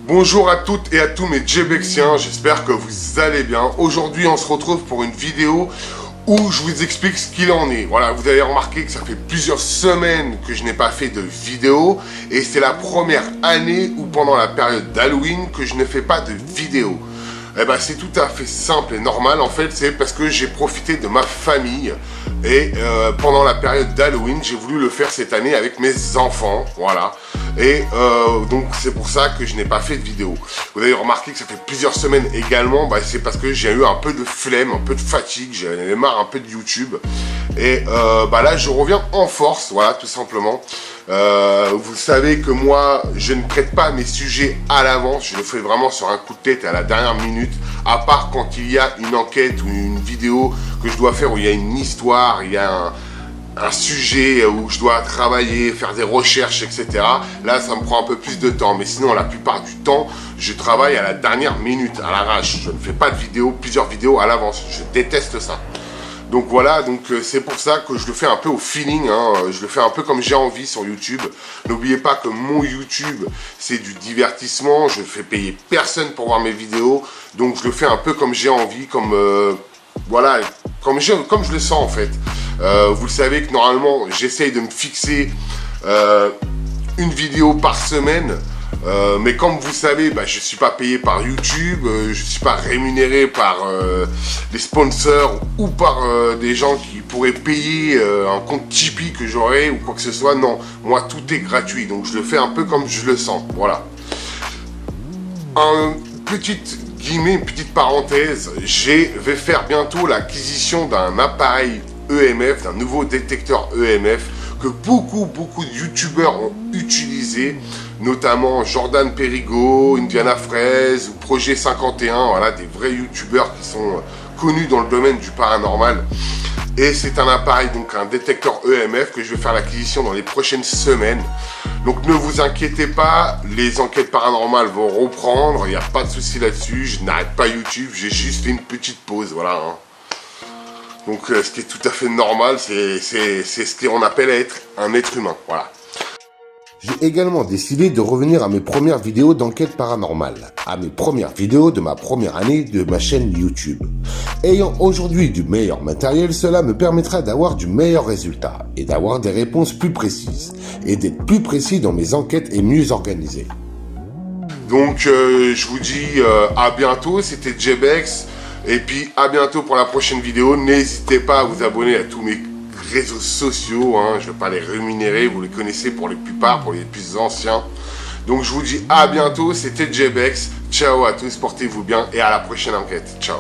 Bonjour à toutes et à tous mes Djebexiens, j'espère que vous allez bien. Aujourd'hui on se retrouve pour une vidéo où je vous explique ce qu'il en est. Voilà, vous avez remarqué que ça fait plusieurs semaines que je n'ai pas fait de vidéo et c'est la première année où pendant la période d'Halloween que je ne fais pas de vidéo. Eh ben, c'est tout à fait simple et normal en fait, c'est parce que j'ai profité de ma famille et pendant la période d'Halloween, j'ai voulu le faire cette année avec mes enfants, voilà. Et donc c'est pour ça que je n'ai pas fait de vidéo. Vous avez remarqué que ça fait plusieurs semaines également, bah, c'est parce que j'ai eu un peu de flemme, un peu de fatigue, j'en avais marre un peu de YouTube. Et bah là je reviens en force, voilà tout simplement. Vous savez que moi je ne traite pas mes sujets à l'avance, je le fais vraiment sur un coup de tête à la dernière minute, à part quand il y a une enquête ou une vidéo que je dois faire où il y a une histoire, il y a un sujet où je dois travailler, faire des recherches, etc. Là, ça me prend un peu plus de temps. Mais sinon, la plupart du temps, je travaille à la dernière minute, à l'arrache. Je ne fais pas de vidéos, plusieurs vidéos à l'avance. Je déteste ça. Donc voilà, donc c'est pour ça que je le fais un peu au feeling, hein. Je le fais un peu comme j'ai envie sur YouTube. N'oubliez pas que mon YouTube, c'est du divertissement. Je ne fais payer personne pour voir mes vidéos. Donc je le fais un peu comme j'ai envie, comme... voilà, comme je le sens en fait. Vous le savez que normalement j'essaye de me fixer une vidéo par semaine, mais comme vous savez, bah, je ne suis pas payé par YouTube, je ne suis pas rémunéré par les sponsors ou par des gens qui pourraient payer un compte Tipeee que j'aurais ou quoi que ce soit. Non, moi tout est gratuit, donc je le fais un peu comme je le sens, voilà. Une petite parenthèse, je vais faire bientôt l'acquisition d'un appareil EMF, d'un nouveau détecteur EMF que beaucoup de youtubeurs ont utilisé, notamment Jordan Perigo, Indiana Fraise ou Projet 51, voilà, des vrais youtubeurs qui sont connus dans le domaine du paranormal. Et c'est un appareil, donc un détecteur EMF que je vais faire l'acquisition dans les prochaines semaines. Donc ne vous inquiétez pas, les enquêtes paranormales vont reprendre, il n'y a pas de souci là-dessus, je n'arrête pas YouTube, j'ai juste fait une petite pause, voilà. Hein. Donc ce qui est tout à fait normal, c'est ce qu'on appelle être un être humain, voilà. J'ai également décidé de revenir à mes premières vidéos d'enquête paranormale, à mes premières vidéos de ma première année de ma chaîne YouTube. Ayant aujourd'hui du meilleur matériel, cela me permettra d'avoir du meilleur résultat et d'avoir des réponses plus précises et d'être plus précis dans mes enquêtes et mieux organisé. Donc je vous dis à bientôt, c'était Djebex, et puis à bientôt pour la prochaine vidéo. N'hésitez pas à vous abonner à tous mes réseaux sociaux, hein. Je ne vais pas les rémunérer, vous les connaissez pour les plupart, pour les plus anciens. Donc je vous dis à bientôt, c'était Djebex, ciao à tous, portez-vous bien et à la prochaine enquête, ciao.